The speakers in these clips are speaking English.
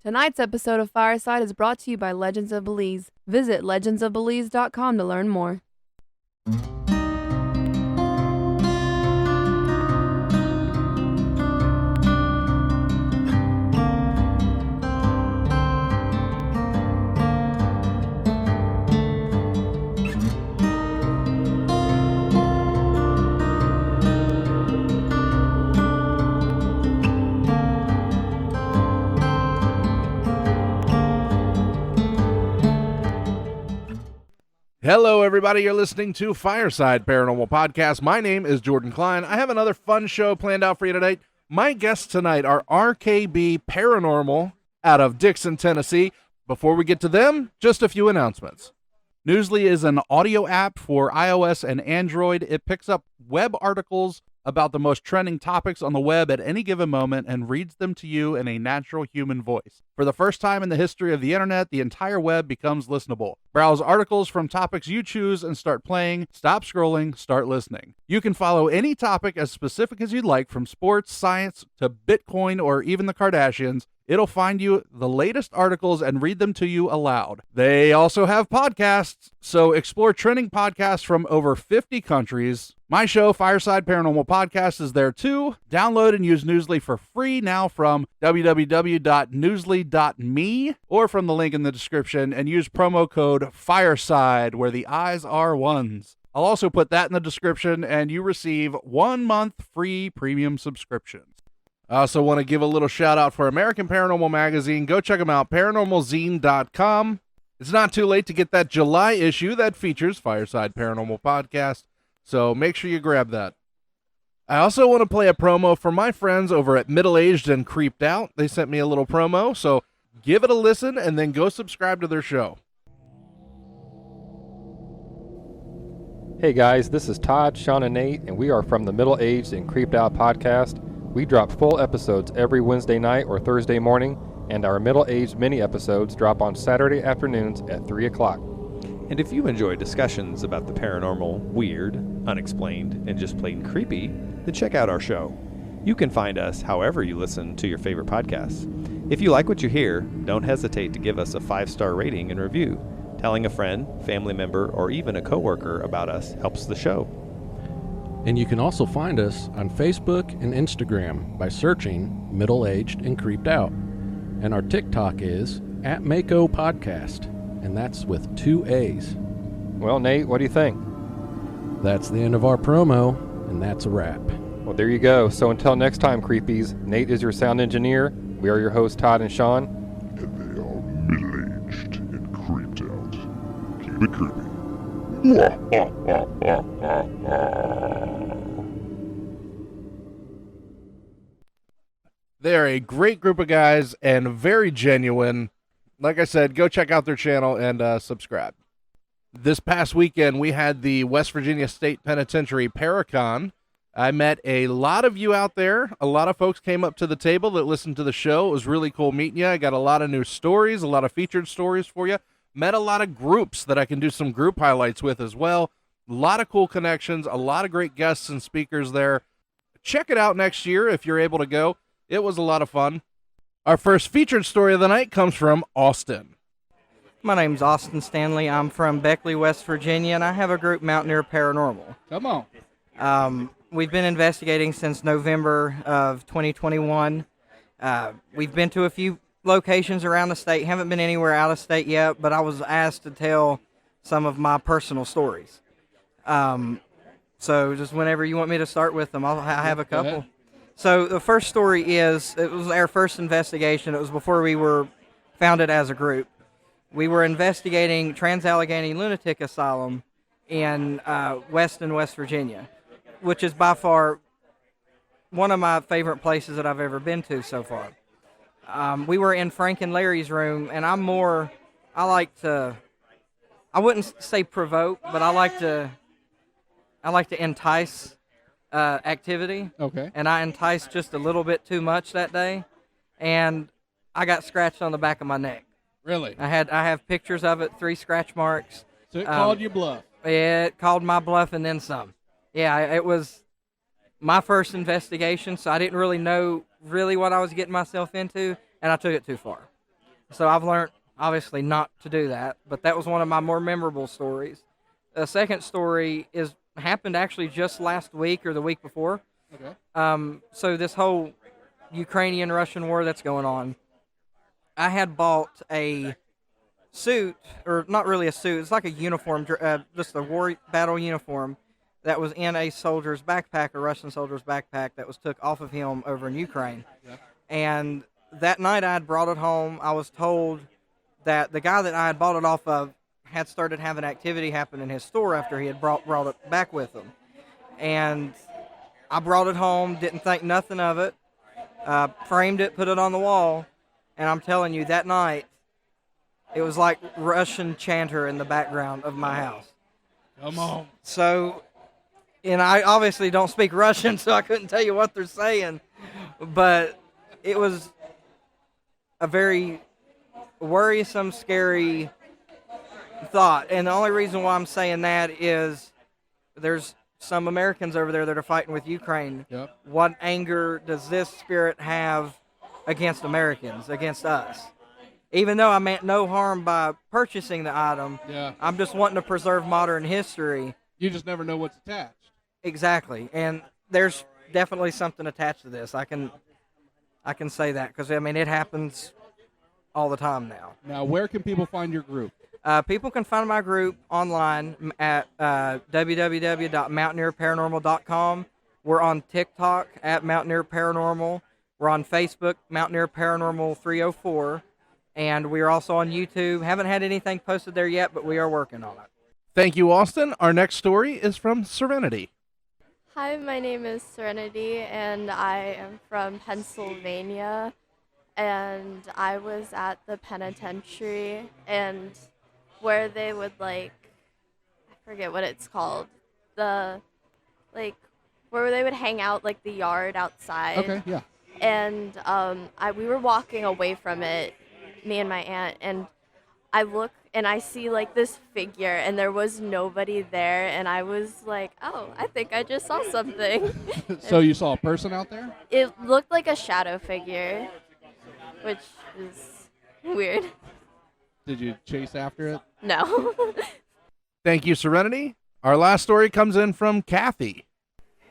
Tonight's episode of Fireside is brought to you by Legends of Belize. Visit legendsofbelize.com to learn more. Hello, everybody. You're listening to Fireside Paranormal Podcast. My name is Jordan Cline. I have another fun show planned out for you tonight. My guests tonight are RKB Paranormal out of Dixon, Tennessee. Before we get to them, just a few announcements. Newsly is an audio app for iOS and Android. It picks up web articles about the most trending topics on the web at any given moment and reads them to you in a natural human voice. For the first time in the history of the internet, the entire web becomes listenable. Browse articles from topics you choose and start playing. Stop scrolling, start listening. You can follow any topic as specific as you'd like, from sports, science, to Bitcoin, or even the Kardashians. It'll find you the latest articles and read them to you aloud. They also have podcasts, so explore trending podcasts from over 50 countries. My show, Fireside Paranormal Podcast, is there too. Download and use Newsly for free now from www.newsly.me or from the link in the description, and use promo code FIRESIDE where the eyes are ones. I'll also put that in the description, and you receive 1 month free premium subscriptions. I also want to give a little shout out for American Paranormal Magazine. Go check them out, paranormalzine.com. It's not too late to get that July issue that features Fireside Paranormal Podcast, so make sure you grab that. I also want to play a promo for my friends over at Middle Aged and Creeped Out. They sent me a little promo, so give it a listen and then go subscribe to their show. Hey guys, this is Todd, Sean, and Nate, and we are from the Middle Aged and Creeped Out podcast. We drop full episodes every Wednesday night or Thursday morning, and our middle-aged mini-episodes drop on Saturday afternoons at 3 o'clock. And if you enjoy discussions about the paranormal, weird, unexplained, and just plain creepy, then check out our show. You can find us however you listen to your favorite podcasts. If you like what you hear, don't hesitate to give us a 5-star rating and review. Telling a friend, family member, or even a coworker about us helps the show. And you can also find us on Facebook and Instagram by searching Middle Aged and Creeped Out. And our TikTok is @Mako Podcast, and that's with 2 A's. Well, Nate, what do you think? That's the end of our promo, and that's a wrap. Well, there you go. So until next time, creepies, Nate is your sound engineer. We are your hosts, Todd and Sean. And they are middle-aged and creeped out. Keep it creepy. They're a great group of guys and very genuine. Like I said, go check out their channel and subscribe. This past weekend, we had the West Virginia State Penitentiary Paracon. I met a lot of you out there. A lot of folks came up to the table that listened to the show. It was really cool meeting you. I got a lot of new stories, a lot of featured stories for you. Met a lot of groups that I can do some group highlights with as well. A lot of cool connections, a lot of great guests and speakers there. Check it out next year if you're able to go. It was a lot of fun. Our first featured story of the night comes from Austin. My name's Austin Stanley. I'm from Beckley, West Virginia, and I have a group, Mountaineer Paranormal. Come on. We've been investigating since November of 2021. We've been to a few locations around the state. Haven't been anywhere out of state yet, but I was asked to tell some of my personal stories. So just whenever you want me to start with them, I have a couple. So the first story is, it was our first investigation. It was before we were founded as a group. We were investigating Trans-Allegheny Lunatic Asylum in Weston, West Virginia, which is by far one of my favorite places that I've ever been to so far. We were in Frank and Larry's room, and I wouldn't say provoke, but I like to entice activity. Okay. And I enticed just a little bit too much that day, and I got scratched on the back of my neck. Really? I have pictures of it, 3 scratch marks. So it called you bluff. It called my bluff and then some. Yeah, it was my first investigation, so I didn't really know what I was getting myself into, and I took it too far. So I've learned, obviously, not to do that, but that was one of my more memorable stories. The second story happened actually just last week or the week before. Okay. So this whole Ukrainian-Russian war that's going on, I had bought a suit, or not really a suit, it's like a uniform, just a war battle uniform that was in a soldier's backpack, a Russian soldier's backpack that was took off of him over in Ukraine. Yeah. And that night I had brought it home. I was told that the guy that I had bought it off of had started having activity happen in his store after he had brought it back with him. And I brought it home, didn't think nothing of it, framed it, put it on the wall, and I'm telling you, that night, it was like Russian chanter in the background of my house. Come on. So, and I obviously don't speak Russian, so I couldn't tell you what they're saying, but it was a very worrisome, scary thought. And the only reason why I'm saying that is there's some Americans over there that are fighting with Ukraine. Yep. What anger does this spirit have against Americans, against us? Even though I meant no harm by purchasing the item, Yeah. I'm just wanting to preserve modern history. You just never know what's attached. Exactly. And there's definitely something attached to this. I can say that because, I mean, it happens all the time now. Now, where can people find your group? People can find my group online at www.mountaineerparanormal.com. We're on TikTok at Mountaineer Paranormal. We're on Facebook, Mountaineer Paranormal 304. And we are also on YouTube. Haven't had anything posted there yet, but we are working on it. Thank you, Austin. Our next story is from Serenity. Hi, my name is Serenity, and I am from Pennsylvania. And I was at the penitentiary, and where they would, I forget what it's called, where they would hang out, the yard outside. Okay, yeah. And we were walking away from it, me and my aunt, and I look and I see this figure, and there was nobody there, and I was like, oh, I think I just saw something. So you saw a person out there? It looked like a shadow figure, which is weird. Did you chase after it? No. Thank you, Serenity. Our last story comes in from Cathy.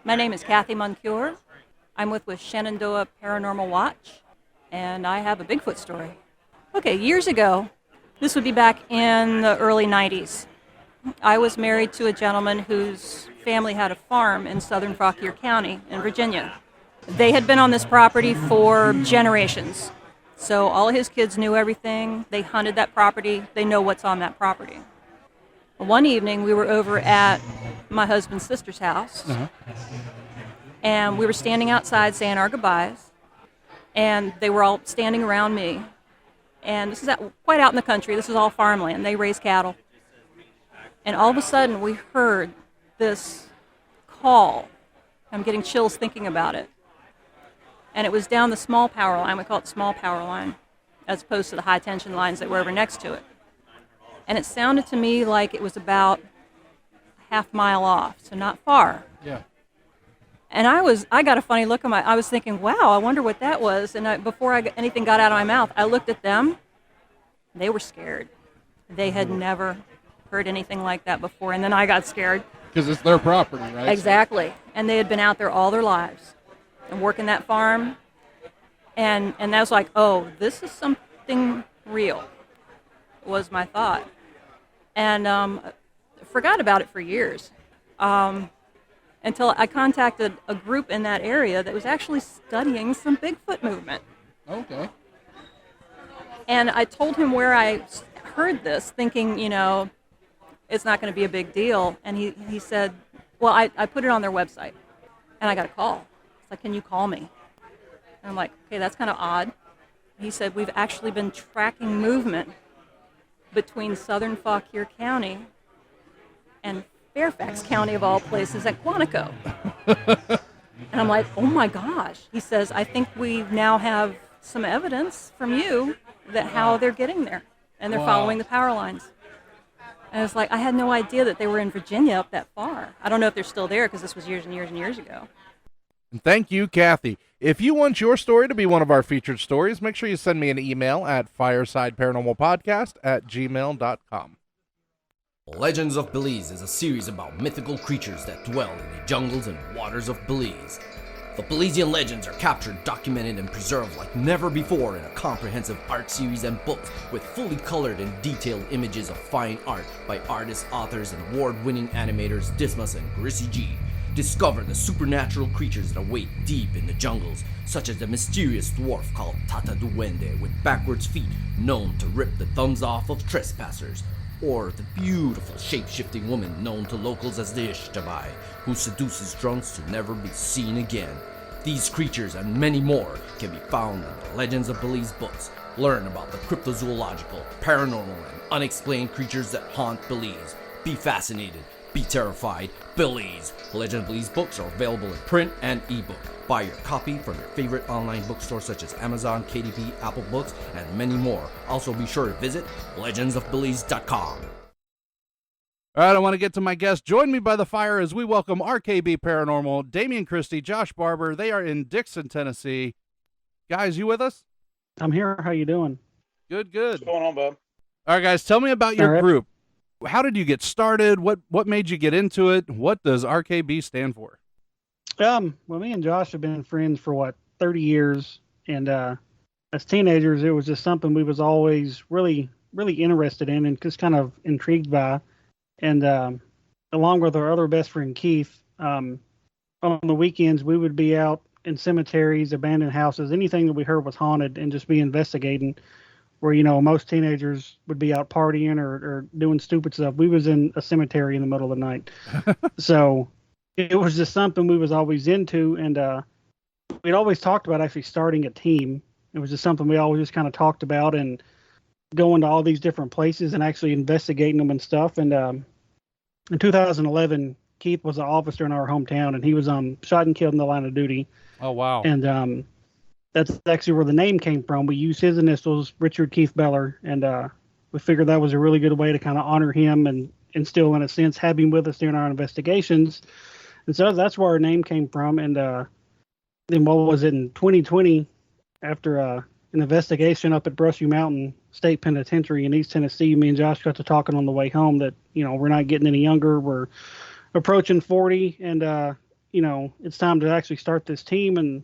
My name is Cathy Moncure. I'm with Shenandoah Paranormal Watch, and I have a Bigfoot story. Okay, years ago, this would be back in the early 90s, I was married to a gentleman whose family had a farm in southern Fauquier County in Virginia. They had been on this property for generations, so all his kids knew everything. They hunted that property. They know what's on that property. One evening, we were over at my husband's sister's house, and we were standing outside saying our goodbyes, and they were all standing around me. And this is quite out in the country. This is all farmland. They raise cattle. And all of a sudden, we heard this call. I'm getting chills thinking about it. And it was down the small power line. We call it the small power line, as opposed to the high tension lines that were over next to it. And it sounded to me like it was about a half-mile off, so not far. Yeah. And I got a funny look on I was thinking, wow, I wonder what that was. And before anything got out of my mouth, I looked at them. They were scared. They had never heard anything like that before. And then I got scared. Because it's their property, right? Exactly. And they had been out there all their lives and working that farm. And that was like, oh, this is something real, was my thought. And forgot about it for years. Until I contacted a group in that area that was actually studying some Bigfoot movement. Okay. And I told him where I heard this, thinking, it's not going to be a big deal. And he said, well, I put it on their website. And I got a call. It's like, can you call me? And I'm like, okay, that's kind of odd. He said, we've actually been tracking movement between southern Fauquier County and Fairfax County, of all places, at Quantico. And I'm like, oh my gosh. He says, I think we now have some evidence from you that how they're getting there. And they're following the power lines. And it's like, I had no idea that they were in Virginia up that far. I don't know if they're still there because this was years and years and years ago. And thank you, Cathy. If you want your story to be one of our featured stories, make sure you send me an email at firesideparanormalpodcast@gmail.com. Legends of Belize is a series about mythical creatures that dwell in the jungles and waters of Belize. The Belizean legends are captured, documented, and preserved like never before in a comprehensive art series and books with fully colored and detailed images of fine art by artists, authors, and award-winning animators Dismas and Grissi G. Discover the supernatural creatures that await deep in the jungles, such as the mysterious dwarf called Tata Duende with backwards feet known to rip the thumbs off of trespassers, or the beautiful shape-shifting woman known to locals as the Ishtabai, who seduces drunks to never be seen again. These creatures and many more can be found in the Legends of Belize books. Learn about the cryptozoological, paranormal, and unexplained creatures that haunt Belize. Be fascinated. Be terrified. Belize. Legend of Belize books are available in print and ebook. Buy your copy from your favorite online bookstore such as Amazon, KDP, Apple Books, and many more. Also be sure to visit legendsofbelize.com. All right, I want to get to my guest. Join me by the fire as we welcome RKB Paranormal, Damian Christie, Josh Barber. They are in Dixon, Tennessee. Guys, you with us? I'm here. How you doing? Good, good. What's going on, bub? All right, guys, tell me about your All right. group. How did you get started? What made you get into it? What does RKB stand for? Well, me and Josh have been friends for 30 years, and as teenagers, it was just something we was always really, really interested in and just kind of intrigued by. And along with our other best friend Keith, on the weekends we would be out in cemeteries, abandoned houses, anything that we heard was haunted, and just be investigating. Where, most teenagers would be out partying or doing stupid stuff. We was in a cemetery in the middle of the night. So it was just something we was always into. And we'd always talked about actually starting a team. It was just something we always just kind of talked about and going to all these different places and actually investigating them and stuff. And in 2011, Keith was an officer in our hometown, and he was shot and killed in the line of duty. Oh, wow. And that's actually where the name came from. We used his initials, Richard Keith Beller, and we figured that was a really good way to kind of honor him and still, in a sense, have him with us during our investigations. And so that's where our name came from. And then what was it, in 2020, after an investigation up at Brushy Mountain State Penitentiary in East Tennessee, me and Josh got to talking on the way home that, we're not getting any younger. We're approaching 40, and, it's time to actually start this team. And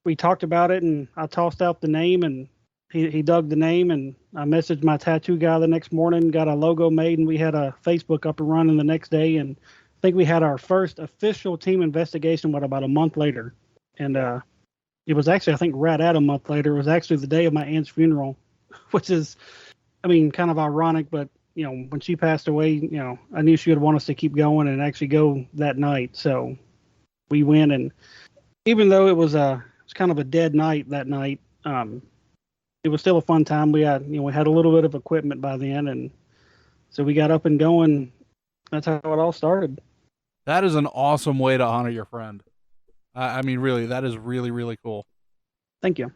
we talked about it, and I tossed out the name, and he dug the name, and I messaged my tattoo guy the next morning, got a logo made, and we had a Facebook up and running the next day. And I think we had our first official team investigation, about a month later. And it was actually, I think, right at a month later. It was actually the day of my aunt's funeral, which is, kind of ironic, but, when she passed away, I knew she would want us to keep going and actually go that night. So we went, and even though it was kind of a dead night that night, it was still a fun time. We had, we had a little bit of equipment by then, and so we got up and going. That's how it all started. That is an awesome way to honor your friend. Really, that is really, really cool. Thank you.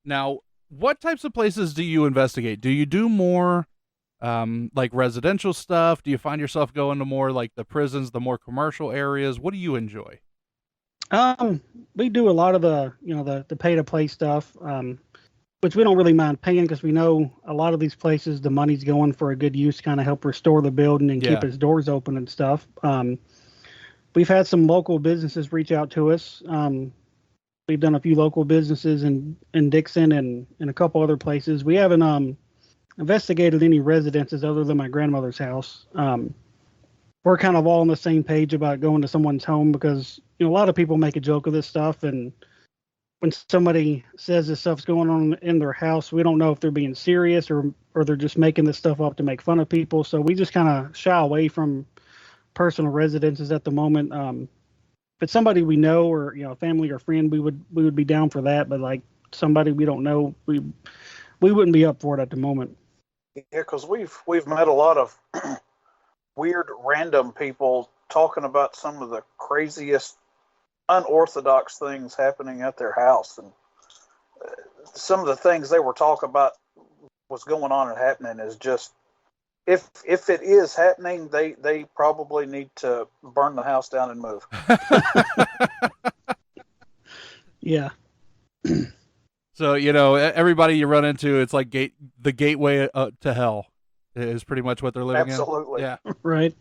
Now, what types of places do you investigate? Do you do more like residential stuff? Do you find yourself going to more like the prisons, the more commercial areas? What do you enjoy? We do a lot of the pay to play stuff, which we don't really mind paying because we know a lot of these places, the money's going for a good use, kind of help restore the building and keep its doors open and stuff. We've had some local businesses reach out to us. We've done a few local businesses in Dixon and a couple other places. We haven't investigated any residences other than my grandmother's house. We're kind of all on the same page about going to someone's home because, a lot of people make a joke of this stuff. And when somebody says this stuff's going on in their house, we don't know if they're being serious or they're just making this stuff up to make fun of people. So we just kind of shy away from personal residences at the moment. If it's somebody we know or, family or friend, we would be down for that. But like somebody we don't know, we wouldn't be up for it at the moment. Yeah, because we've met a lot of weird, random people talking about some of the craziest, unorthodox things happening at their house, and some of the things they were talking about what's going on and happening is just, if it is happening, they probably need to burn the house down and move. Yeah. So, everybody you run into, it's like the gateway to hell is pretty much what they're living Absolutely. in. Yeah. Right.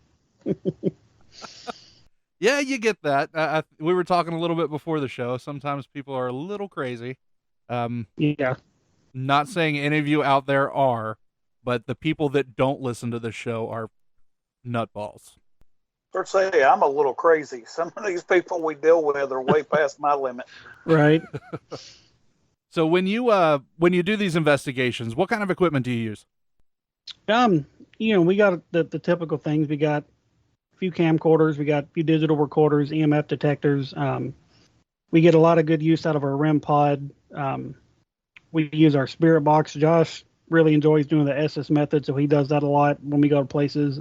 Yeah, you get that. We were talking a little bit before the show. Sometimes people are a little crazy. Yeah. Not saying any of you out there are, but the people that don't listen to the show are nutballs. Let's say I'm a little crazy. Some of these people we deal with are way past my limit. Right. So when you do these investigations, what kind of equipment do you use? We got the typical things. We got a few camcorders, we got a few digital recorders, EMF detectors. We get a lot of good use out of our REM pod. We use our spirit box. Josh really enjoys doing the SS method, so he does that a lot when we go to places.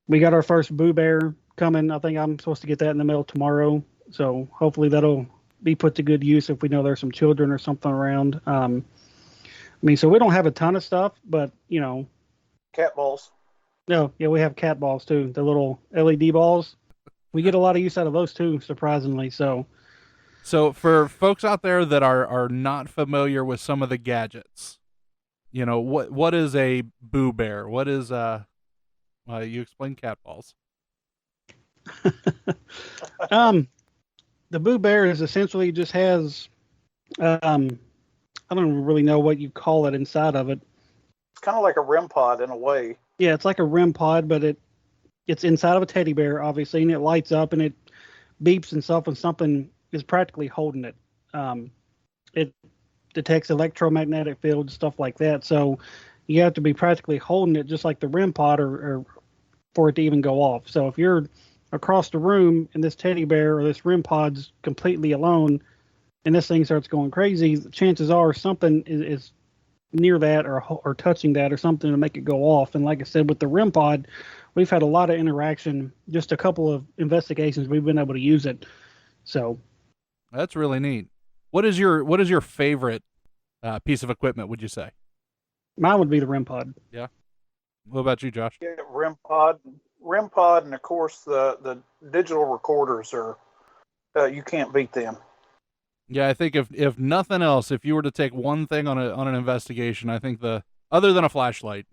We got our first Boo Bear coming. I think I'm supposed to get that in the mail tomorrow. So hopefully that'll be put to good use if we know there's some children or something around. So we don't have a ton of stuff, but, Cat balls. No, yeah, we have cat balls too. The little LED balls. We get a lot of use out of those too, surprisingly. So for folks out there that are not familiar with some of the gadgets, what is a Boo Bear? What is you explain cat balls. The Boo Bear is essentially just has I don't really know what you call it inside of it. It's kind of like a REM pod in a way. Yeah, it's like a REM pod, but it's inside of a teddy bear, obviously, and it lights up and it beeps and stuff when something is practically holding it. It detects electromagnetic fields, stuff like that. So you have to be practically holding it just like the REM pod or for it to even go off. So if you're across the room and this teddy bear or this REM pod's completely alone and this thing starts going crazy, the chances are something is near that or touching that or something to make it go off. And like I said, with the REM pod, we've had a lot of interaction. Just a couple of investigations, we've been able to use it. So that's really neat. What is your favorite piece of equipment, would you say? Mine would be the REM pod. Yeah. What about you, Josh? Yeah, REM pod, and of course the digital recorders are you can't beat them. Yeah, I think if nothing else, if you were to take one thing on an investigation, I think other than a flashlight,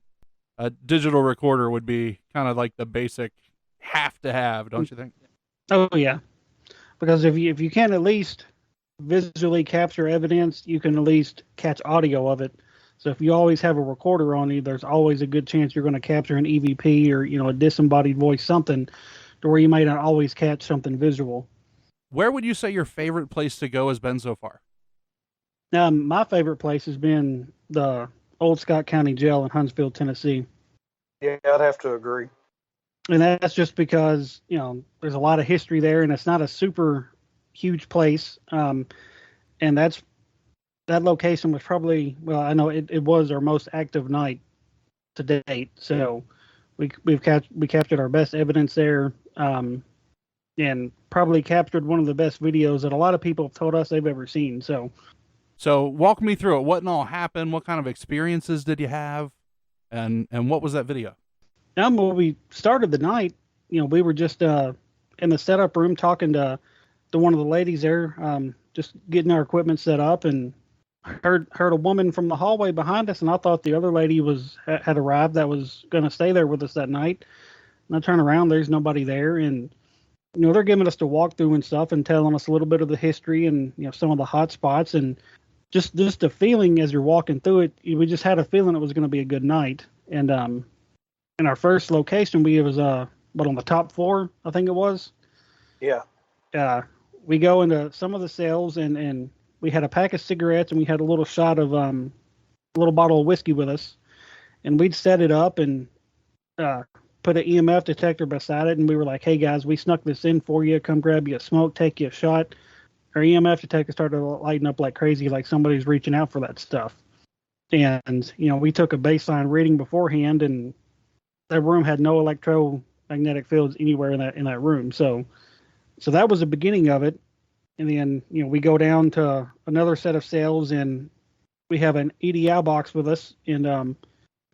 a digital recorder would be kind of like the basic have to have, don't you think? Oh yeah, because if you can at least visually capture evidence, you can at least catch audio of it. So if you always have a recorder on you, there's always a good chance you're going to capture an EVP or a disembodied voice, something to where you may not always catch something visual. Where would you say your favorite place to go has been so far? My favorite place has been the Old Scott County Jail in Huntsville, Tennessee. Yeah, I'd have to agree. And that's just because, there's a lot of history there and it's not a super huge place. And that location was probably, I know it was our most active night to date. So we captured our best evidence there. And probably captured one of the best videos that a lot of people have told us they've ever seen. So walk me through it. What all happened? What kind of experiences did you have? And what was that video? When we started the night, we were just in the setup room talking to one of the ladies there, just getting our equipment set up, and heard a woman from the hallway behind us, and I thought the other lady had arrived that was going to stay there with us that night. And I turn around, there's nobody there, and they're giving us the walkthrough and stuff and telling us a little bit of the history and some of the hot spots, and just the feeling as you're walking through it, we just had a feeling it was going to be a good night. And in our first location, we was on the top floor, I think it was. Yeah. We go into some of the cells and we had a pack of cigarettes and we had a little shot of a little bottle of whiskey with us, and we'd set it up and put an EMF detector beside it, and we were like, hey guys, we snuck this in for you, come grab you a smoke, take you a shot. Our EMF detector started lighting up like crazy, like somebody's reaching out for that stuff. And we took a baseline reading beforehand, and that room had no electromagnetic fields anywhere in that room. So that was the beginning of it. And then we go down to another set of cells, and we have an EDI box with us, and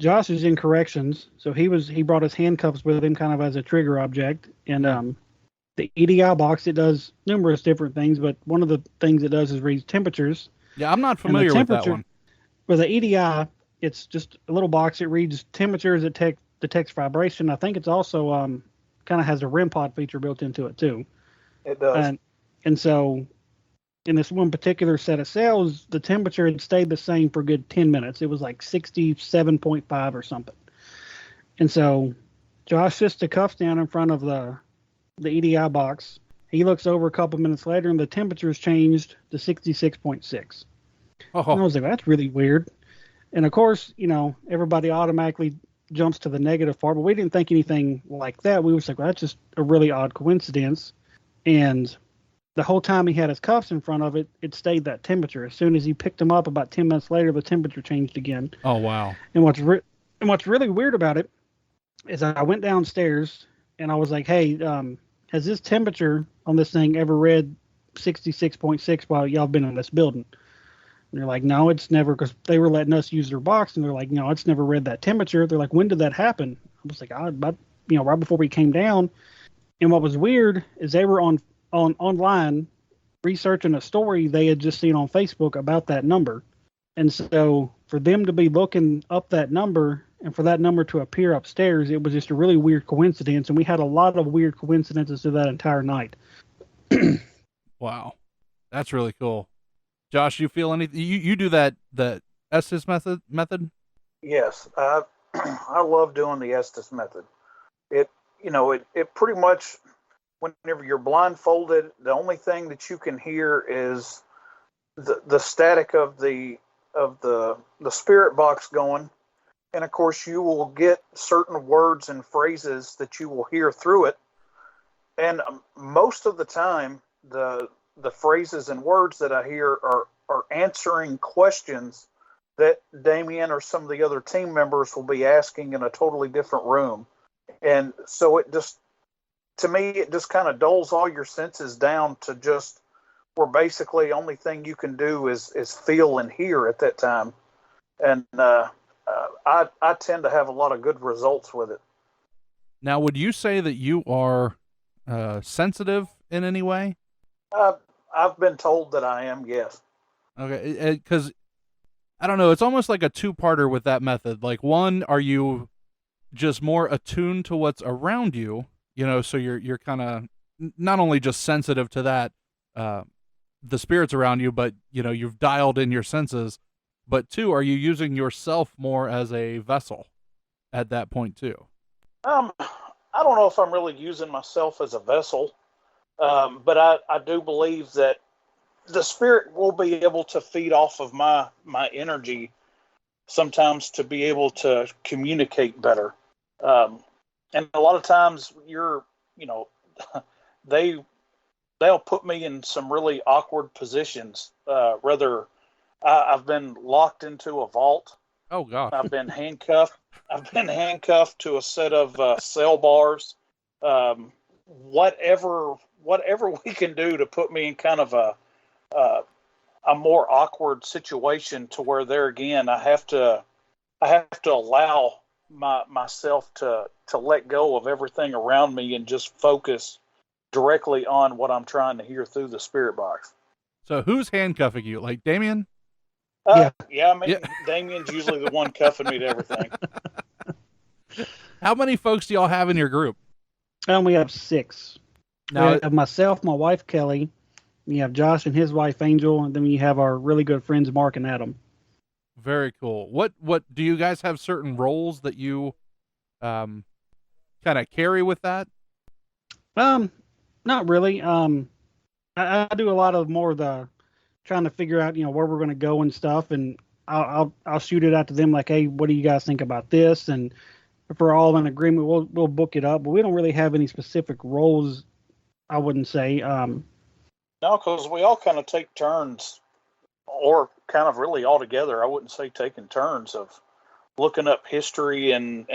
Josh is in corrections, so he brought his handcuffs with him, kind of as a trigger object, and The EDI box, it does numerous different things, but one of the things it does is reads temperatures. Yeah, I'm not And the familiar with that temperature one. with the EDI, it's just a little box. It reads temperatures, it detects vibration. I think it's also kind of has a REM pod feature built into it too. It does. And so in this one particular set of cells, the temperature had stayed the same for a good 10 minutes. It was like 67.5 or something. And so Josh sits the cuffs down in front of the EDI box. He looks over a couple minutes later, and the temperature's changed to 66.6. And I was like, that's really weird. And of course, everybody automatically jumps to the negative part, but we didn't think anything like that. We was like, well, that's just a really odd coincidence. And the whole time he had his cuffs in front of it, it stayed that temperature. As soon as he picked them up, about 10 minutes later, the temperature changed again. Oh, wow. And what's really weird about it is I went downstairs and I was like, hey, has this temperature on this thing ever read 66.6 while y'all been in this building? And they're like, no, it's never, because they were letting us use their box, and they're like, no, it's never read that temperature. They're like, when did that happen? I was like, right before we came down. And what was weird is they were online researching a story they had just seen on Facebook about that number. And so for them to be looking up that number and for that number to appear upstairs, it was just a really weird coincidence. And we had a lot of weird coincidences through that entire night. Wow. That's really cool. Josh, you feel anything? You do the Estes method? Yes. I love doing the Estes method. It pretty much, whenever you're blindfolded, the only thing that you can hear is the static of the spirit box going. And of course you will get certain words and phrases that you will hear through it. And most of the time, the phrases and words that I hear are answering questions that Damien or some of the other team members will be asking in a totally different room. And so to me, it just kind of dulls all your senses down to just where basically only thing you can do is feel and hear at that time. And I tend to have a lot of good results with it. Now, would you say that you are sensitive in any way? I've been told that I am, yes. Okay, because I don't know, it's almost like a two-parter with that method. Like, one, are you just more attuned to what's around you? So you're kind of not only just sensitive to that, the spirits around you, but you've dialed in your senses. But two, are you using yourself more as a vessel at that point too? I don't know if I'm really using myself as a vessel, but I do believe that the spirit will be able to feed off of my energy sometimes to be able to communicate better. And a lot of times they'll put me in some really awkward positions. Whether I've been locked into a vault. Oh God. I've been handcuffed. To a set of cell bars. Whatever we can do to put me in kind of a more awkward situation to where there again I have to allow myself to let go of everything around me and just focus directly on what I'm trying to hear through the spirit box. So who's handcuffing you? Like Damien? Yeah. Damien's usually the one cuffing me to everything. How many folks do y'all have in your group? We have 6. Now, we have myself, my wife Kelly, you have Josh and his wife Angel, and then you have our really good friends Mark and Adam. Very cool. What do you guys have certain roles that you kind of carry with that? Not really. I do a lot of more of the trying to figure out, where we're going to go and stuff, and I'll shoot it out to them like, hey, what do you guys think about this? And if we're all in agreement, we'll book it up. But we don't really have any specific roles, I wouldn't say. No, because we all kind of take turns, or kind of really all together. I wouldn't say taking turns of looking up history and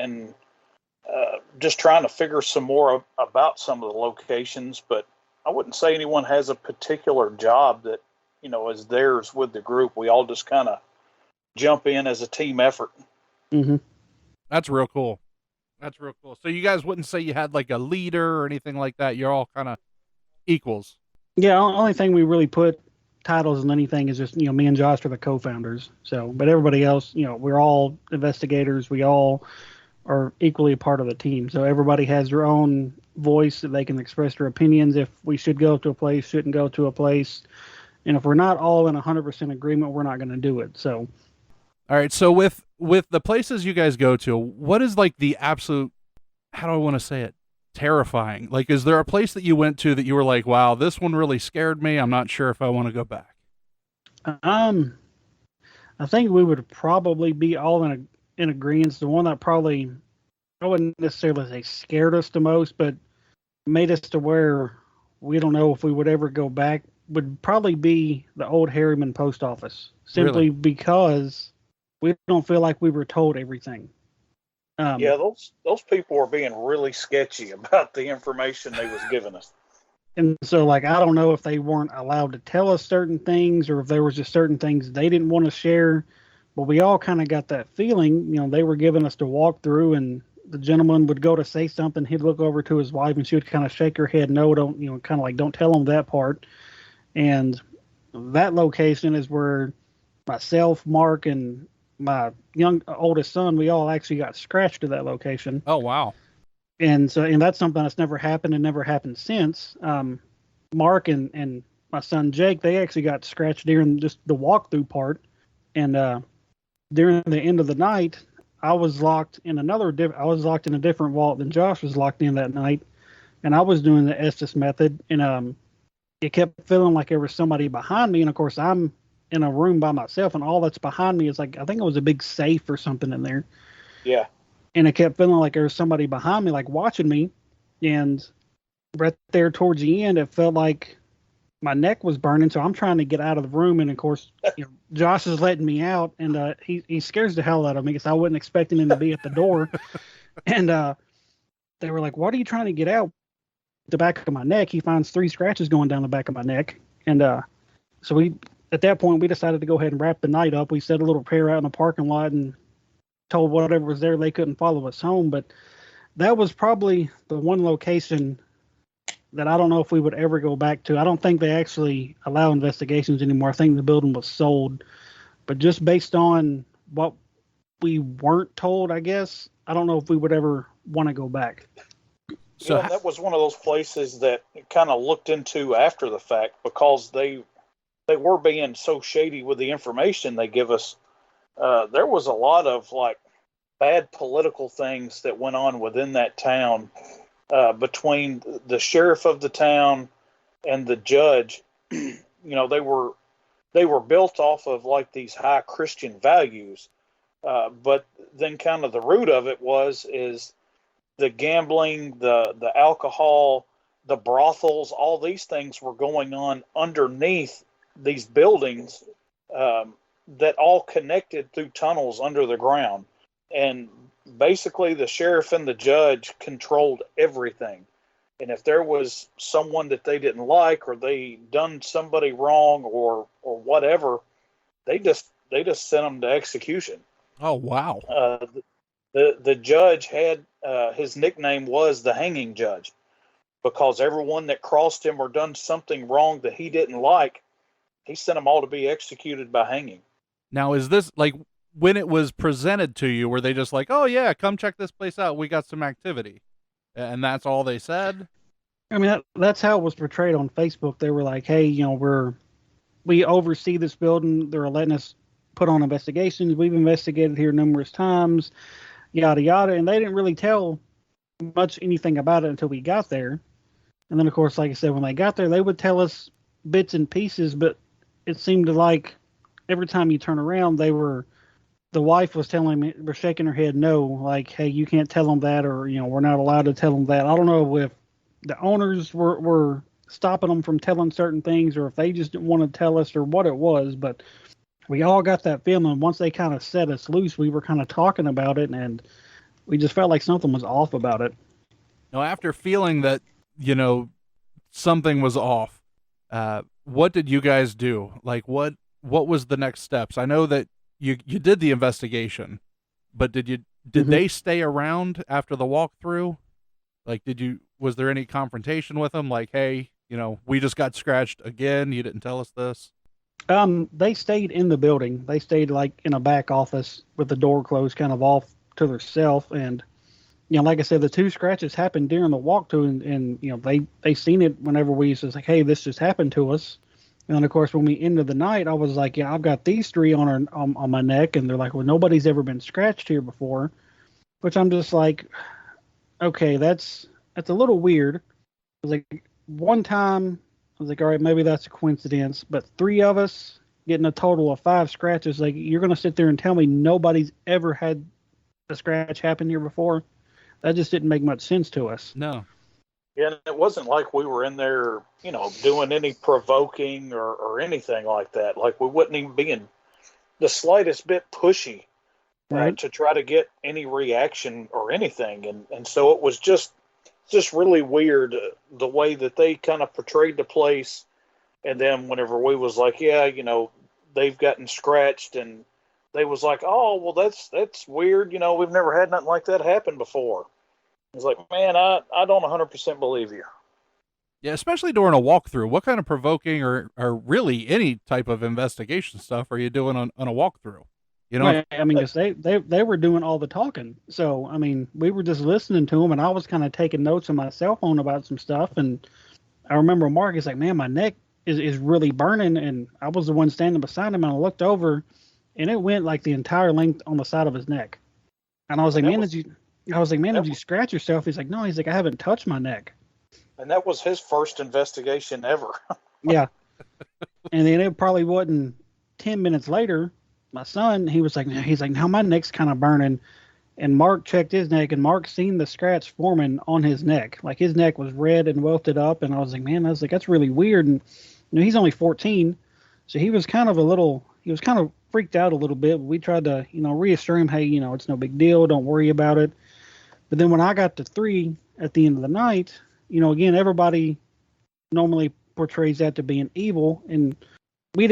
just trying to figure some more about some of the locations. But I wouldn't say anyone has a particular job that, is theirs with the group. We all just kind of jump in as a team effort. Mm-hmm. That's real cool. So you guys wouldn't say you had like a leader or anything like that. You're all kind of equals. Yeah, only thing we really put titles in anything is just, me and Josh are the co-founders. So, but everybody else, we're all investigators. We all are equally a part of the team. So everybody has their own voice that they can express their opinions if we should go to a place, shouldn't go to a place. And if we're not all in 100% agreement, we're not going to do it. So, all right. So with the places you guys go to, what is like the absolute, how do I want to say it? Terrifying. Like, is there a place that you went to that you were like, wow, this one really scared me. I'm not sure if I want to go back. I think we would probably be all in agreement. The one that probably, I wouldn't necessarily say scared us the most, but made us to where we don't know if we would ever go back, would probably be the old Harriman post office. Simply because we don't feel like we were told everything. Yeah, those people were being really sketchy about the information they was giving us. And so, like, I don't know if they weren't allowed to tell us certain things or if there was just certain things they didn't want to share. But we all kind of got that feeling, they were giving us to walk through, and the gentleman would go to say something. He'd look over to his wife and she would kind of shake her head. No, don't, kind of like, don't tell him that part. And that location is where myself, Mark, and my oldest son, we all actually got scratched at that location. Oh, wow. And that's something that's never happened and never happened since. Mark and my son Jake, they actually got scratched during just the walkthrough part. And during the end of the night, I was locked in a different vault than Josh was locked in that night, and I was doing the Estes method, and it kept feeling like there was somebody behind me, and of course I'm in a room by myself, and all that's behind me is like, I think it was a big safe or something in there. Yeah. And it kept feeling like there was somebody behind me, like watching me, and right there towards the end, it felt like my neck was burning, so I'm trying to get out of the room, and of course, Josh is letting me out, and he scares the hell out of me because I wasn't expecting him to be at the door. And they were like, "What are you trying to get out?" The back of my neck. He finds 3 scratches going down the back of my neck, and so at that point we decided to go ahead and wrap the night up. We said a little prayer out in the parking lot and told whatever was there they couldn't follow us home. But that was probably the one location that I don't know if we would ever go back to. I don't think they actually allow investigations anymore. I think the building was sold. But just based on what we weren't told, I guess, I don't know if we would ever want to go back. So that was one of those places that kind of looked into after the fact because they were being so shady with the information they give us. There was a lot of like bad political things that went on within that town. Between the sheriff of the town and the judge, they were built off of like these high Christian values. But then kind of the root of it is the gambling, the alcohol, the brothels, all these things were going on underneath these buildings that all connected through tunnels under the ground. And basically the sheriff and the judge controlled everything. And if there was someone that they didn't like or they done somebody wrong or whatever, they just sent them to execution. Oh, wow. The judge had his nickname was the hanging judge because everyone that crossed him or done something wrong that he didn't like, he sent them all to be executed by hanging. Now, is this like when it was presented to you, were they just like, oh yeah, come check this place out, we got some activity, and that's all they said? I mean, that's how it was portrayed on Facebook. They were like, hey, we oversee this building, they're letting us put on investigations, we've investigated here numerous times, yada yada. And they didn't really tell much anything about it until we got there. And then of course, like I said, when they got there, they would tell us bits and pieces, but it seemed like every time you turn around, the wife was telling me, we're shaking her head no, like, hey, you can't tell them that, or, we're not allowed to tell them that. I don't know if the owners were stopping them from telling certain things or if they just didn't want to tell us or what it was, but we all got that feeling. Once they kind of set us loose, we were kind of talking about it, and we just felt like something was off about it. Now, after feeling that, something was off, what did you guys do? Like, what was the next steps? I know that you did the investigation, but did they stay around after the walkthrough? Like, was there any confrontation with them? Like, hey, we just got scratched again. You didn't tell us this. They stayed in the building. They stayed like in a back office with the door closed, kind of off to themselves. And like I said, the 2 scratches happened during the walkthrough, and they seen it whenever we was like, hey, this just happened to us. And then of course, when we ended the night, I was like, yeah, I've got these 3 on my neck, and they're like, well, nobody's ever been scratched here before, which I'm just like, okay, that's a little weird. I was like, one time, I was like, all right, maybe that's a coincidence, but 3 of us getting a total of 5 scratches, like, you're going to sit there and tell me nobody's ever had a scratch happen here before? That just didn't make much sense to us. No. Yeah, and it wasn't like we were in there, doing any provoking or anything like that. Like, we wouldn't even be in the slightest bit pushy Right. to try to get any reaction or anything. And so it was just really weird the way that they kind of portrayed the place. And then whenever we was like, yeah, they've gotten scratched, and they was like, oh, well, that's weird. We've never had nothing like that happen before. I was like, man, I don't 100% believe you. Yeah, especially during a walkthrough. What kind of provoking or really any type of investigation stuff are you doing on a walkthrough? Right. I mean, 'cause they were doing all the talking. So, I mean, we were just listening to them, and I was kind of taking notes on my cell phone about some stuff. And I remember Mark is like, man, my neck is really burning. And I was the one standing beside him, and I looked over, and it went like the entire length on the side of his neck. And I was like, man, did you scratch yourself? He's like, no. He's like, I haven't touched my neck. And that was his first investigation ever. Yeah. And then it probably wasn't 10 minutes later, my son, he's like, now my neck's kind of burning. And Mark checked his neck, and Mark seen the scratch forming on his neck. Like, his neck was red and welted up. And I was like, man, that's really weird. And he's only 14. So he was kind of freaked out a little bit. We tried to, reassure him, hey, it's no big deal. Don't worry about it. But then when I got to 3 at the end of the night, again, everybody normally portrays that to being evil. And I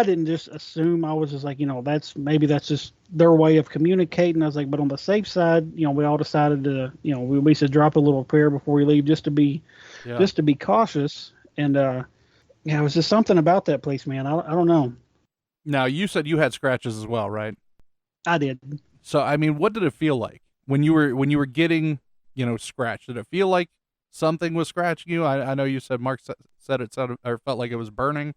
didn't just assume. I was just like, that's just their way of communicating. I was like, but on the safe side, we all decided to, we should drop a little prayer before we leave, just to be cautious. And, it was just something about that place, man. I don't know. Now, you said you had scratches as well, right? I did. So, I mean, what did it feel like when you were getting, scratched? Did it feel like something was scratching you? I know you said Mark said it sounded or felt like it was burning.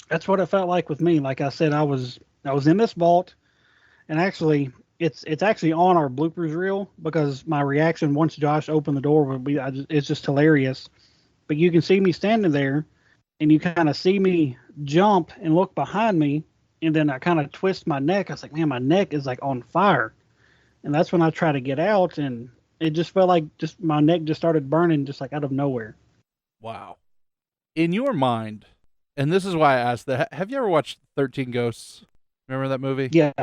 That's what it felt like with me. Like I said, I was in this vault, and actually, it's actually on our bloopers reel, because my reaction once Josh opened the door would be, it's just hilarious. But you can see me standing there, and you kind of see me jump and look behind me, and then I kind of twist my neck. I was like, man, my neck is like on fire. And that's when I try to get out, and it just felt like just my neck just started burning just like out of nowhere. Wow. In your mind, and this is why I asked that, have you ever watched 13 Ghosts? Remember that movie? Yeah.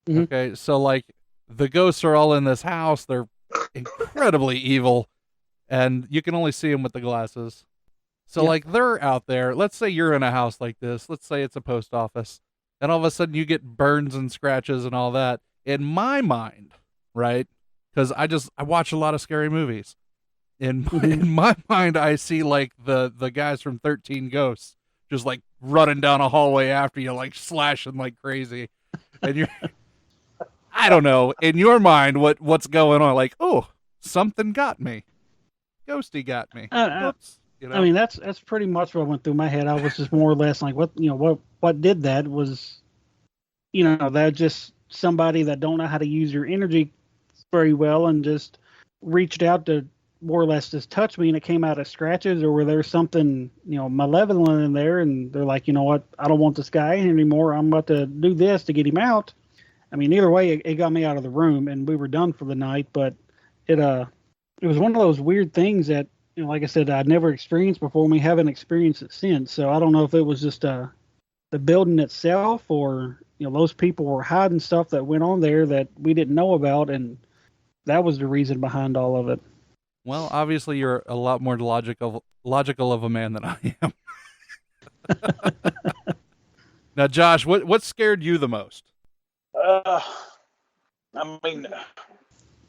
Mm-hmm. Okay, so like the ghosts are all in this house. They're incredibly evil, and you can only see them with the glasses. So like they're out there. Let's say you're in a house like this. Let's say it's a post office, and all of a sudden you get burns and scratches and all that. In my mind, right? Because I watch a lot of scary movies. In my mind, I see like the guys from 13 Ghosts just like running down a hallway after you, like slashing like crazy, and you're, I don't know, in your mind what's going on? Like, oh, something got me, ghosty got me. Whoops. I mean, that's pretty much what went through my head. I was just more or less like, what did that? Was, that just somebody that don't know how to use your energy very well and just reached out to more or less just touch me, and it came out as scratches, or were there something, malevolent in there, and they're like, you know what, I don't want this guy anymore. I'm about to do this to get him out. I mean, either way, it got me out of the room, and we were done for the night. But it was one of those weird things that, like I said, I'd never experienced before, and we haven't experienced it since. So I don't know if it was just the building itself, or those people were hiding stuff that went on there that we didn't know about, and that was the reason behind all of it. Well, obviously you're a lot more logical of a man than I am. Now, Josh, what scared you the most? I mean,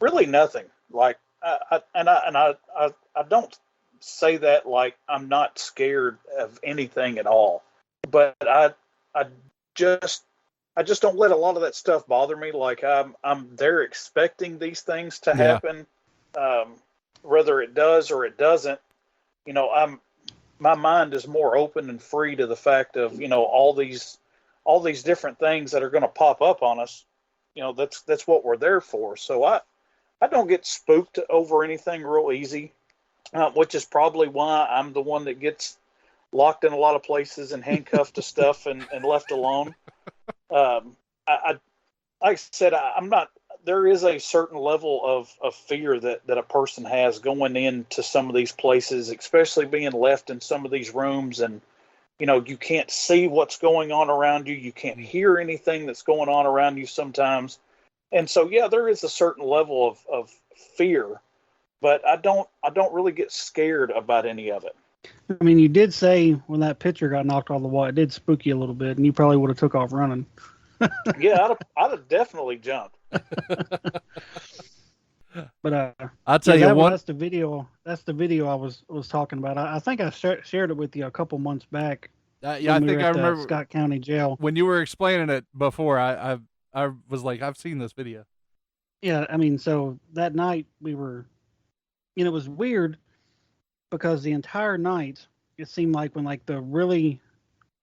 really nothing. Like, I don't say that like I'm not scared of anything at all, but I just I just don't let a lot of that stuff bother me. Like I'm there expecting these things to happen, whether it does or it doesn't. My mind is more open and free to the fact of all these different things that are going to pop up on us. That's what we're there for. So I don't get spooked over anything real easy, which is probably why I'm the one that gets locked in a lot of places and handcuffed to stuff and left alone. Like I said, I'm not. There is a certain level of fear that a person has going into some of these places, especially being left in some of these rooms, and you can't see what's going on around you. You can't hear anything that's going on around you sometimes. And so, yeah, there is a certain level of fear, but I don't really get scared about any of it. I mean, you did say when that picture got knocked off the wall, it did spook you a little bit, and you probably would have took off running. Yeah, I'd have definitely jumped. But I'll tell you what. That's the video. That's the video I was talking about. I think I shared it with you a couple months back. Yeah, I think I remember Scott County Jail when you were explaining it before. I was like, I've seen this video. Yeah, I mean, so that night we were, it was weird because the entire night it seemed like when like the really,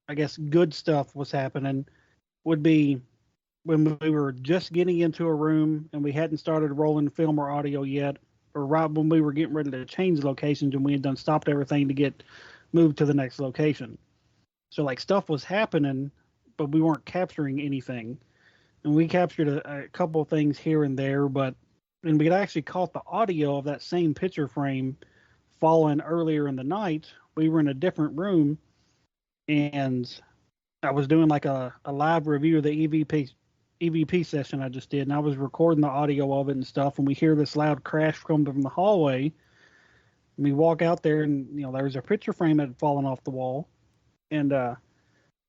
I guess, good stuff was happening would be when we were just getting into a room and we hadn't started rolling film or audio yet, or right when we were getting ready to change locations and we had stopped everything to get moved to the next location. So like stuff was happening, but we weren't capturing anything. And we captured a couple of things here and there, and we had actually caught the audio of that same picture frame falling earlier in the night. We were in a different room, and I was doing like a live review of the EVP session I just did, and I was recording the audio of it and stuff, and we hear this loud crash come from the hallway. And we walk out there, and there was a picture frame that had fallen off the wall, and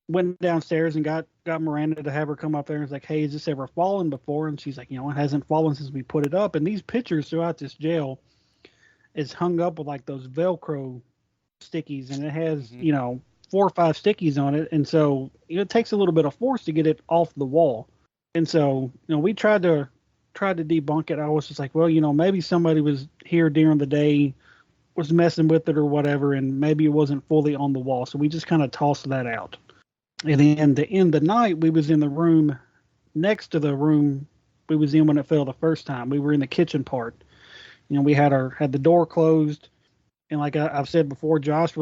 went downstairs and got Miranda to have her come up there and was like, hey, has this ever fallen before? And she's like, it hasn't fallen since we put it up. And these pictures throughout this jail is hung up with like those Velcro stickies, and it has 4 or 5 stickies on it, and so it takes a little bit of force to get it off the wall. And so we tried to debunk it. I was just like, well, maybe somebody was here during the day, was messing with it or whatever, and maybe it wasn't fully on the wall. So we just kind of tossed that out. And then to end the night, we was in the room next to the room we was in when it fell the first time. We were in the kitchen part. We had the door closed, and like I've said before, Josh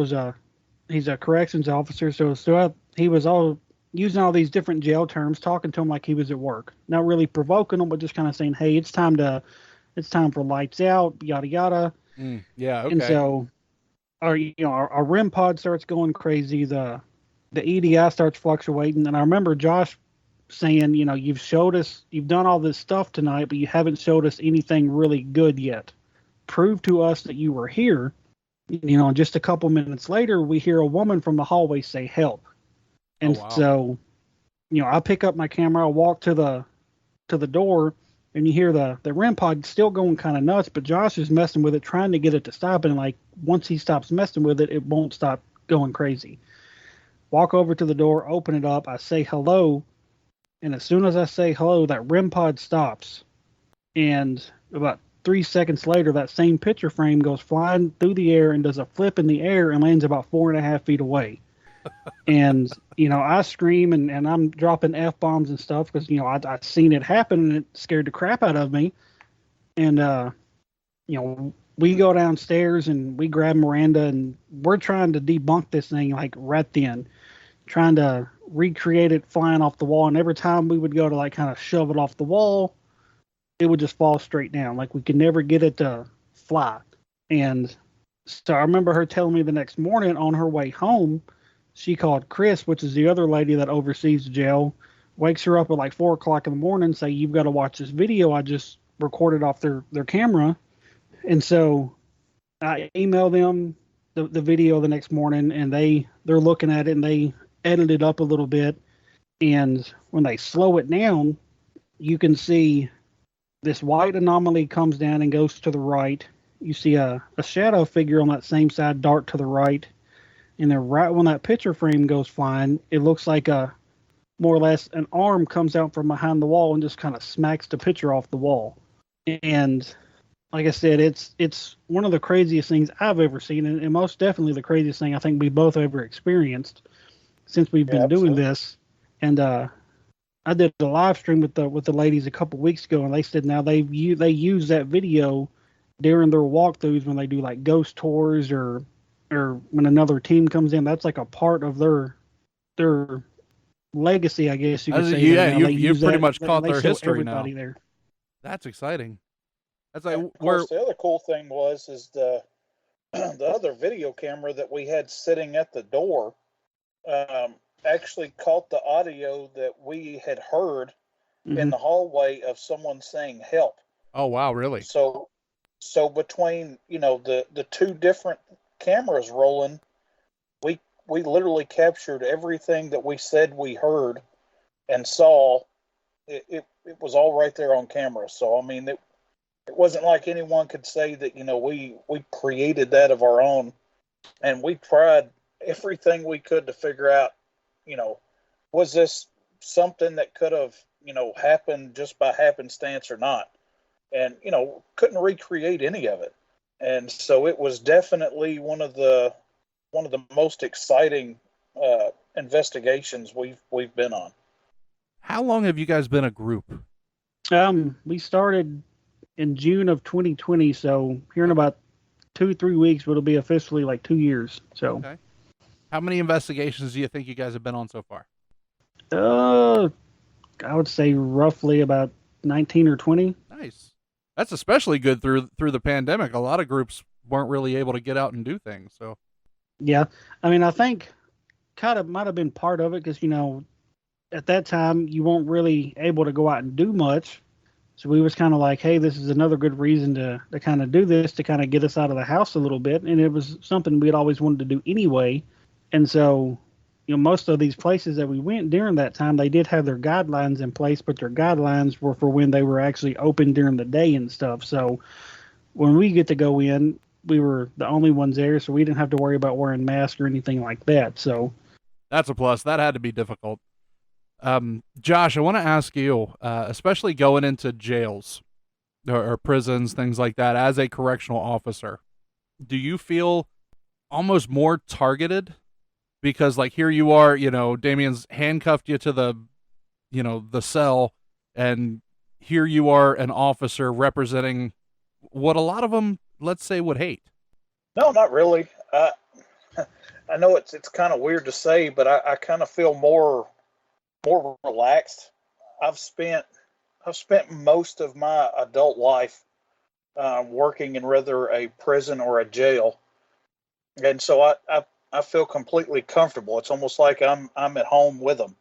he's a corrections officer, so he was all using all these different jail terms, talking to him like he was at work, not really provoking him, but just kind of saying, hey, it's time for lights out, yada yada. Yeah, okay. And so our REM pod starts going crazy. The EDI starts fluctuating, and I remember Josh saying, you've done all this stuff tonight, but you haven't showed us anything really good yet. Prove to us that you were here. Just a couple minutes later, we hear a woman from the hallway say, help. And so, I pick up my camera, I walk to the door, and you hear the REM pod still going kind of nuts, but Josh is messing with it, trying to get it to stop. And like, once he stops messing with it, it won't stop going crazy. Walk over to the door, open it up, I say hello, and as soon as I say hello, that REM pod stops. And about 3 seconds later, that same picture frame goes flying through the air and does a flip in the air and lands about 4.5 feet away. And, I scream and I'm dropping F-bombs and stuff because, I'd seen it happen and it scared the crap out of me. And, we go downstairs and we grab Miranda and we're trying to debunk this thing like right then, trying to recreate it flying off the wall. And every time we would go to like kind of shove it off the wall, it would just fall straight down. Like we could never get it to fly. And so I remember her telling me the next morning on her way home, she called Chris, which is the other lady that oversees the jail, wakes her up at like 4 o'clock in the morning and say, you've got to watch this video I just recorded off their camera. And so I emailed them the video the next morning, and they're looking at it and they edit it up a little bit. And when they slow it down, you can see this white anomaly comes down and goes to the right. you see a shadow figure on that same side dart to the right, and then right when that picture frame goes flying, it looks like a more or less an arm comes out from behind the wall and just kind of smacks the picture off the wall. And like I said, it's one of the craziest things I've ever seen, and most definitely the craziest thing I think we both ever experienced since we've been doing this. And I did a live stream with the ladies a couple weeks ago, and they said now they use that video during their walkthroughs when they do like ghost tours or when another team comes in. That's like a part of their legacy, I guess you could say. Yeah, you've pretty much caught their history now. There. That's exciting. That's like of course, the other cool thing is the other video camera that we had sitting at the door actually caught the audio that we had heard in the hallway of someone saying help. Oh wow, really? So between the two different cameras rolling, we literally captured everything that we said we heard and saw. It was all right there on camera. So I mean, it wasn't like anyone could say that we created that of our own, and we tried everything we could to figure out, was this something that could have happened just by happenstance or not, and couldn't recreate any of it. And so it was definitely one of the most exciting investigations we've been on. How long have you guys been a group? We started in June of 2020, so here in about 2-3 weeks it'll be officially like 2 years. So okay. How many investigations do you think you guys have been on so far? I would say roughly about 19 or 20. Nice. That's especially good through the pandemic. A lot of groups weren't really able to get out and do things. So yeah, I mean, I think kind of might have been part of it because at that time you weren't really able to go out and do much. So we was kind of like, hey, this is another good reason to kind of do this, to kind of get us out of the house a little bit. And it was something we'd always wanted to do anyway. And so, most of these places that we went during that time, they did have their guidelines in place, but their guidelines were for when they were actually open during the day and stuff. So when we get to go in, we were the only ones there, so we didn't have to worry about wearing masks or anything like that. So that's a plus. That had to be difficult. Josh, I want to ask you, especially going into jails or prisons, things like that, as a correctional officer, do you feel almost more targeted? Because like here you are, Damien's handcuffed you to the cell, and here you are, an officer representing what a lot of them, let's say, would hate. No, not really. I know it's kind of weird to say, but I kind of feel more relaxed. I've spent most of my adult life working in either a prison or a jail, and so I feel completely comfortable. It's almost like I'm at home with them.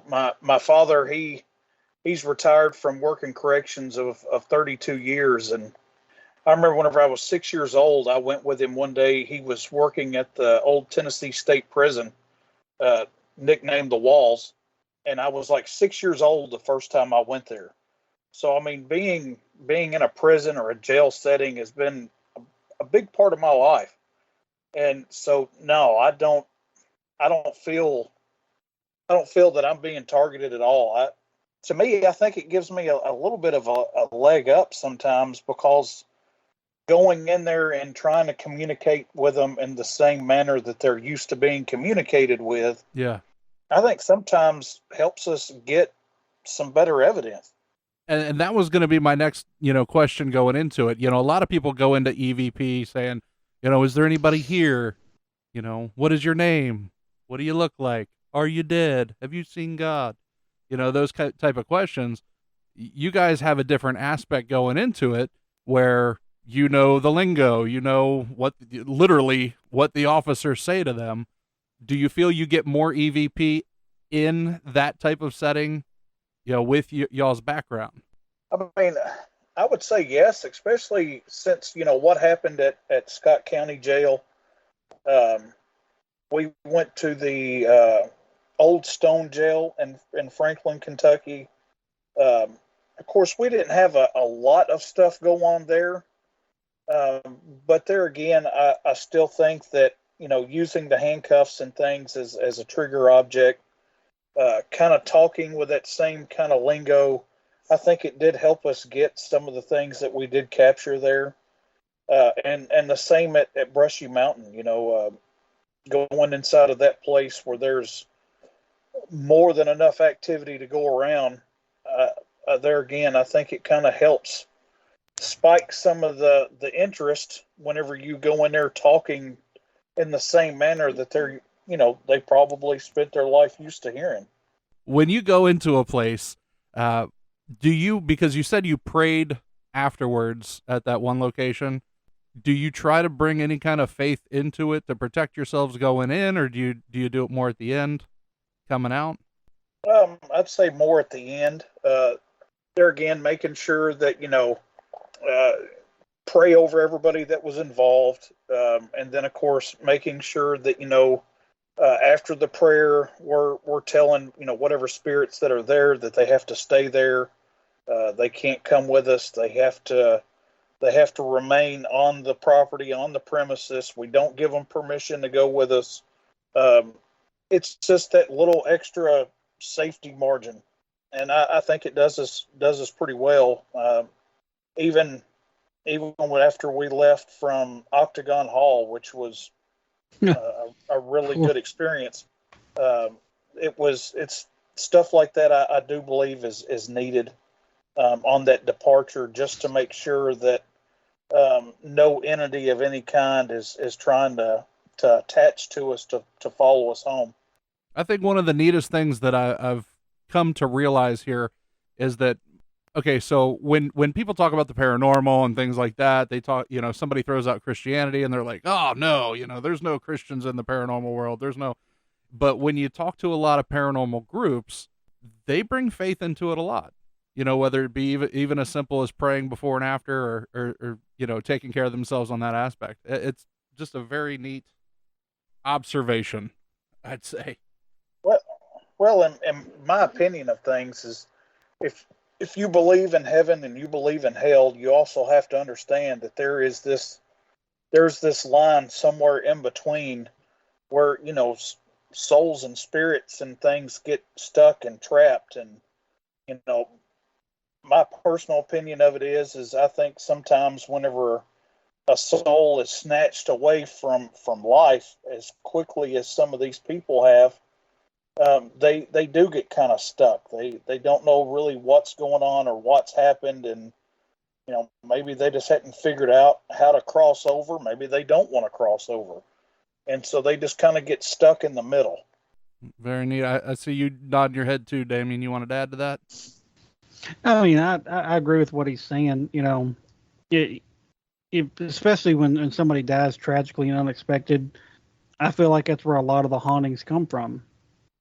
My father, he's retired from working corrections of 32 years, and I remember whenever I was 6 years old, I went with him one day. He was working at the old Tennessee State Prison, nicknamed the Walls, and I was like 6 years old the first time I went there. So I mean, being in a prison or a jail setting has been a big part of my life. And so, no, I don't feel that I'm being targeted at all. To me, I think it gives me a little bit of a leg up sometimes, because going in there and trying to communicate with them in the same manner that they're used to being communicated with, yeah, I think sometimes helps us get some better evidence. And that was going to be my next, question going into it. A lot of people go into EVP saying, is there anybody here? What is your name? What do you look like? Are you dead? Have you seen God? Those type of questions. You guys have a different aspect going into it where the lingo, literally what the officers say to them. Do you feel you get more EVP in that type of setting, with y'all's background? I mean, I would say yes, especially since, what happened at Scott County Jail. We went to the Old Stone Jail in Franklin, Kentucky, of course, we didn't have a lot of stuff go on there. But there again, I still think that, using the handcuffs and things as a trigger object, kind of talking with that same kind of lingo, I think it did help us get some of the things that we did capture there. And the same at Brushy Mountain, going inside of that place where there's more than enough activity to go around. There again, I think it kind of helps spike some of the interest whenever you go in there talking in the same manner that they probably spent their life used to hearing. When you go into a place, because you said you prayed afterwards at that one location, do you try to bring any kind of faith into it to protect yourselves going in, or do you do it more at the end, coming out? I'd say more at the end. There again, making sure that, pray over everybody that was involved. And then, of course, making sure that, after the prayer, we're telling, whatever spirits that are there that they have to stay there. They can't come with us. They have to remain on the property, on the premises. We don't give them permission to go with us. It's just that little extra safety margin. And I think it does us pretty well. Even after we left from Octagon Hall, which was a really good experience, it's stuff like that. I do believe is needed on that departure, just to make sure that no entity of any kind is trying to attach to us to follow us home. I think one of the neatest things that I've come to realize here is that, okay, so when people talk about the paranormal and things like that, they talk, somebody throws out Christianity and they're like, oh no, there's no Christians in the paranormal world. But when you talk to a lot of paranormal groups, they bring faith into it a lot, whether it be even as simple as praying before and after, or taking care of themselves on that aspect. It's just a very neat observation, I'd say. Well, in my opinion of things is, if you believe in heaven and you believe in hell, you also have to understand that there's this line somewhere in between where, souls and spirits and things get stuck and trapped. And, my personal opinion of it is I think sometimes whenever a soul is snatched away from life as quickly as some of these people have, they do get kind of stuck. They don't know really what's going on or what's happened, and maybe they just hadn't figured out how to cross over. Maybe they don't want to cross over, and so they just kind of get stuck in the middle. Very neat. I see you nodding your head too, Damien. You wanted to add to that? I mean, I agree with what he's saying. Especially when somebody dies tragically and unexpected, I feel like that's where a lot of the hauntings come from.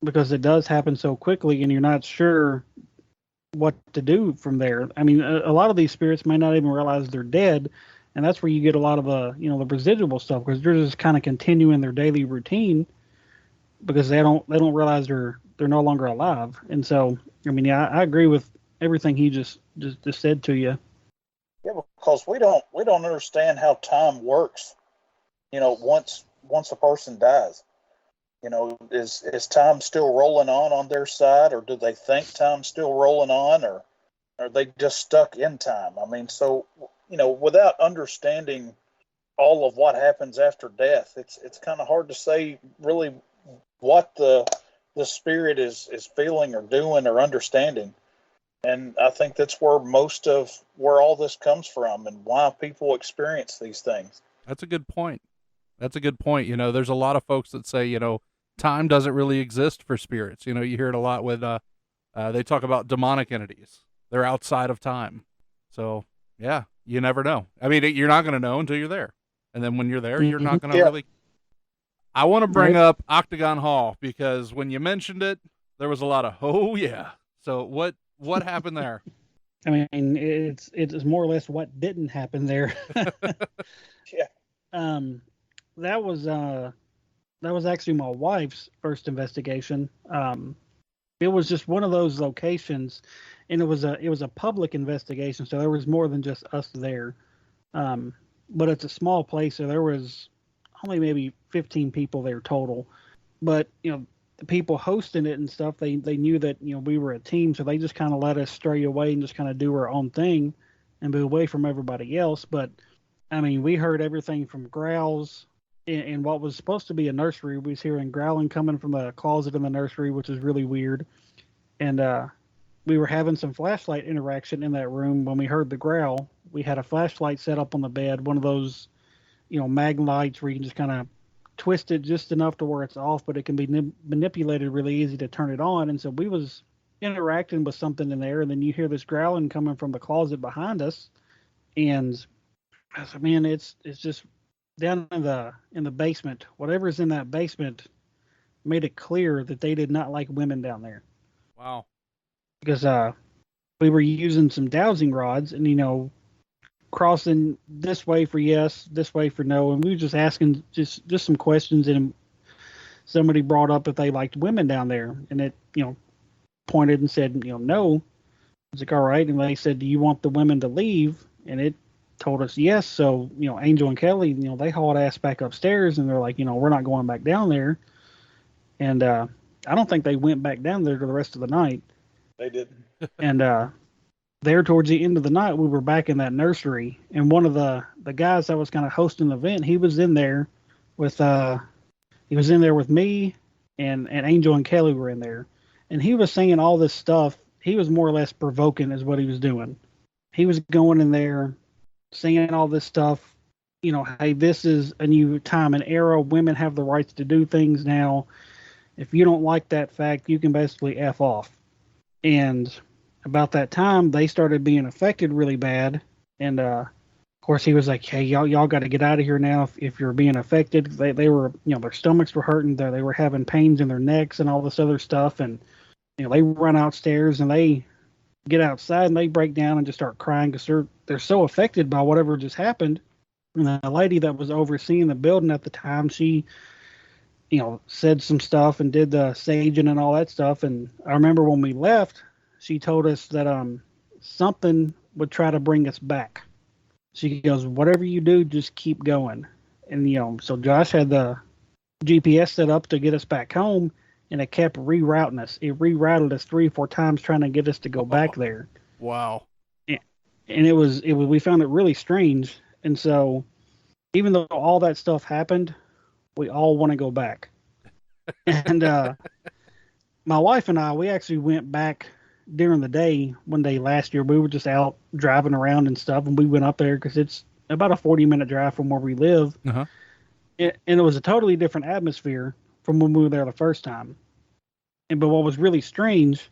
Because it does happen so quickly and you're not sure what to do from there. I mean, a lot of these spirits may not even realize they're dead, and that's where you get a lot of the residual stuff, because they're just kind of continuing their daily routine because they don't realize they're no longer alive. And so, I mean, yeah, I agree with everything he just said to you. Yeah, because we don't understand how time works. Once a person dies. Is time still rolling on their side, or do they think time's still rolling on, or are they just stuck in time? I mean, so, without understanding all of what happens after death, it's kind of hard to say really what the spirit is feeling or doing or understanding. And I think that's where where all this comes from and why people experience these things. That's a good point. There's a lot of folks that say, time doesn't really exist for spirits. You hear it a lot with, they talk about demonic entities. They're outside of time. So, yeah, you never know. I mean, you're not going to know until you're there. And then when you're there, you're not going to really. I want to bring up Octagon Hall because when you mentioned it, there was a lot of, oh, yeah. So what happened there? I mean, it's more or less what didn't happen there. Yeah. That was actually my wife's first investigation. It was just one of those locations. and it was a public investigation, so there was more than just us there. But it's a small place, so there was only maybe 15 people there total. But the people hosting it and stuff, they knew that we were a team, so they just kind of let us stray away and just kind of do our own thing and be away from everybody else. But I mean, we heard everything from growls in what was supposed to be a nursery. We was hearing growling coming from the closet in the nursery, which is really weird. And we were having some flashlight interaction in that room when we heard the growl. We had a flashlight set up on the bed, one of those, mag lights where you can just kind of twist it just enough to where it's off, but it can be manipulated really easy to turn it on. And so we was interacting with something in there, and then you hear this growling coming from the closet behind us. And I said, man, it's just down in the basement. Whatever's in that basement made it clear that they did not like women down there. Wow. Because we were using some dowsing rods and, crossing this way for yes, this way for no. And we were just asking just some questions, and somebody brought up if they liked women down there. And it, pointed and said, no. I was like, all right. And they said, do you want the women to leave? And it told us yes. So, Angel and Kelly, they hauled ass back upstairs, and they're like, we're not going back down there. And I don't think they went back down there for the rest of the night. They didn't. And there towards the end of the night, we were back in that nursery, and one of the guys that was kind of hosting the event, he was in there with me, and Angel and Kelly were in there, and he was saying all this stuff. He was more or less provoking is what he was doing. He was going in there saying all this stuff, hey, this is a new time and era. Women have the rights to do things now. If you don't like that fact, you can basically F off. And about that time, they started being affected really bad. And, of course, he was like, hey, y'all got to get out of here now if you're being affected. They were, their stomachs were hurting. They were having pains in their necks and all this other stuff. And, they run outstairs and they get outside and they break down and just start crying because they're so affected by whatever just happened. And the lady that was overseeing the building at the time, she, said some stuff and did the saging and all that stuff. And I remember when we left, she told us that something would try to bring us back. She goes, whatever you do, just keep going. And, so Josh had the GPS set up to get us back home, and it kept rerouting us. It rerouted us 3 or 4 times trying to get us to go back there. Wow. And it was we found it really strange. And so even though all that stuff happened, we all want to go back. And my wife and I, we actually went back during the day one day last year. We were just out driving around and stuff, and we went up there because it's about a 40-minute drive from where we live. Uh-huh. And it was a totally different atmosphere from when we were there the first time. But what was really strange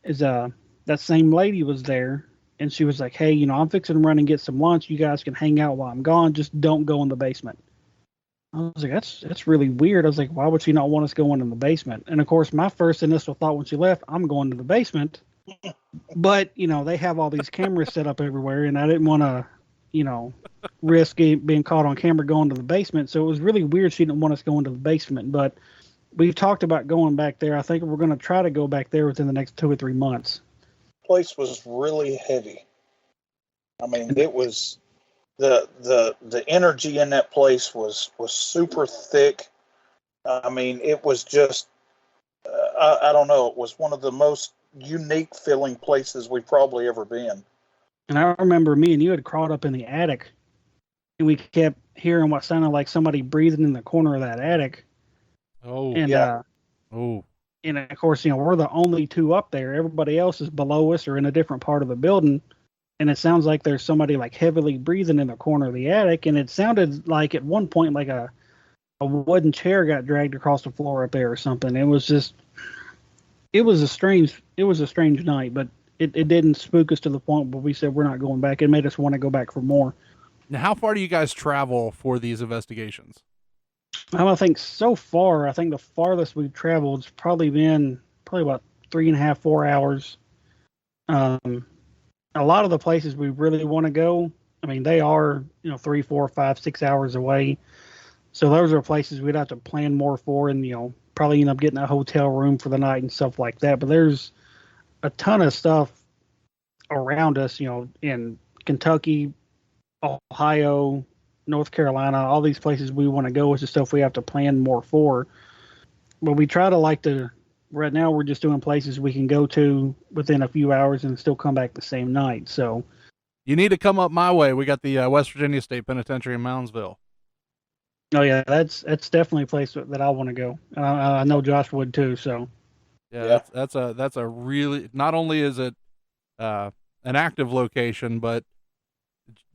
is that same lady was there, and she was like, hey, I'm fixing to run and get some lunch. You guys can hang out while I'm gone. Just don't go in the basement. I was like, that's really weird. I was like, why would she not want us going in the basement? And, of course, my first initial thought when she left, I'm going to the basement. But, they have all these cameras set up everywhere, and I didn't want to, risk being caught on camera going to the basement. So it was really weird she didn't want us going to the basement. But we've talked about going back there. I think we're going to try to go back there within the next 2 or 3 months. The place was really heavy. I mean, it was the energy in that place was super thick. I mean, it was just I don't know. It was one of the most unique feeling places we've probably ever been. And I remember me and you had crawled up in the attic, and we kept hearing what sounded like somebody breathing in the corner of that attic. Oh, and, yeah. And of course, we're the only 2 up there. Everybody else is below us or in a different part of the building. And it sounds like there's somebody like heavily breathing in the corner of the attic. And it sounded like at one point, like a wooden chair got dragged across the floor up there or something. It was a strange night, but it didn't spook us to the point where we said we're not going back. It made us want to go back for more. Now, how far do you guys travel for these investigations? I think so far, the farthest we've traveled has probably been about 3.5, 4 hours. A lot of the places we really want to go, I mean, they are, 3, 4, 5, 6 hours away. So those are places we'd have to plan more for, and, probably end up getting a hotel room for the night and stuff like that. But there's a ton of stuff around us, in Kentucky, Ohio, North Carolina, all these places we want to go is the stuff we have to plan more for. But we try to right now we're just doing places we can go to within a few hours and still come back the same night. So You need to come up my way. We got the West Virginia State Penitentiary in Moundsville. oh yeah, that's definitely a place that I want to go. And I know Josh would too. So Yeah, that's a really, not only is it an active location, but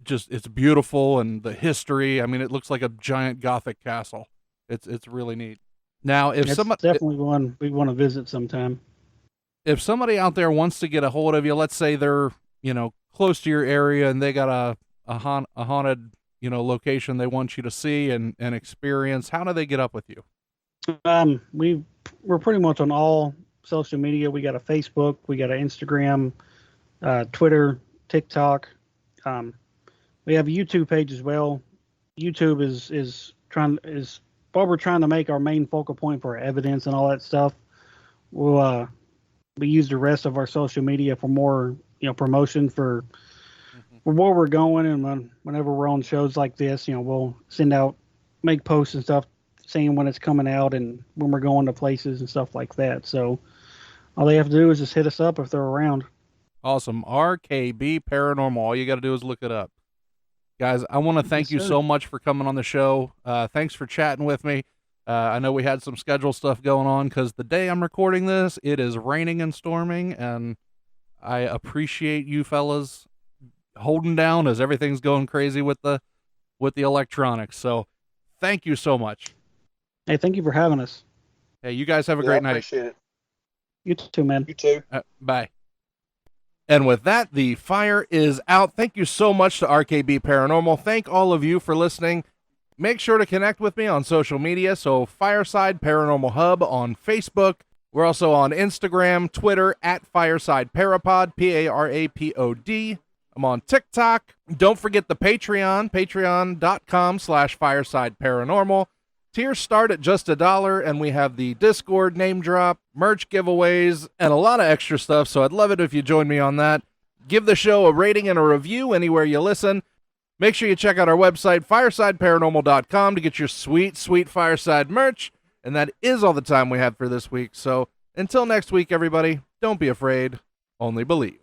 just it's beautiful, and the history. I mean, it looks like a giant Gothic castle. It's really neat. Now, if it's somebody definitely one we want to visit sometime. if somebody out there wants to get a hold of you, let's say they're close to your area and they got a haunted location they want you to see and experience, how do they get up with you? We're pretty much on all social media. We got a Facebook, we got an Instagram, Twitter, TikTok. We have a YouTube page as well. YouTube is what we're trying to make our main focal point for our evidence and all that stuff. We use the rest of our social media for more promotion for where we're going, and whenever we're on shows like this, we'll make posts and stuff saying when it's coming out and when we're going to places and stuff like that. So all they have to do is just hit us up if they're around. Awesome. RKB Paranormal. All you got to do is look it up. Guys, I want to thank you so much for coming on the show. Thanks for chatting with me. I know we had some schedule stuff going on because the day I'm recording this, it is raining and storming, and I appreciate you fellas holding down as everything's going crazy with the electronics. So thank you so much. Hey, thank you for having us. Hey, you guys have a great night. Appreciate it. You too, man. You too. Bye. And with that, the fire is out. Thank you so much to RKB Paranormal. Thank all of you for listening. Make sure to connect with me on social media. So Fireside Paranormal Hub on Facebook. We're also on Instagram, Twitter, at Fireside Parapod, Parapod. I'm on TikTok. Don't forget the Patreon, patreon.com/Fireside Paranormal. Tiers start at just $1, and we have the Discord name drop, merch giveaways, and a lot of extra stuff, so I'd love it if you join me on that. Give the show a rating and a review anywhere you listen. Make sure you check out our website, firesideparanormal.com, to get your sweet, sweet Fireside merch, and that is all the time we have for this week. So until next week, everybody, don't be afraid, only believe.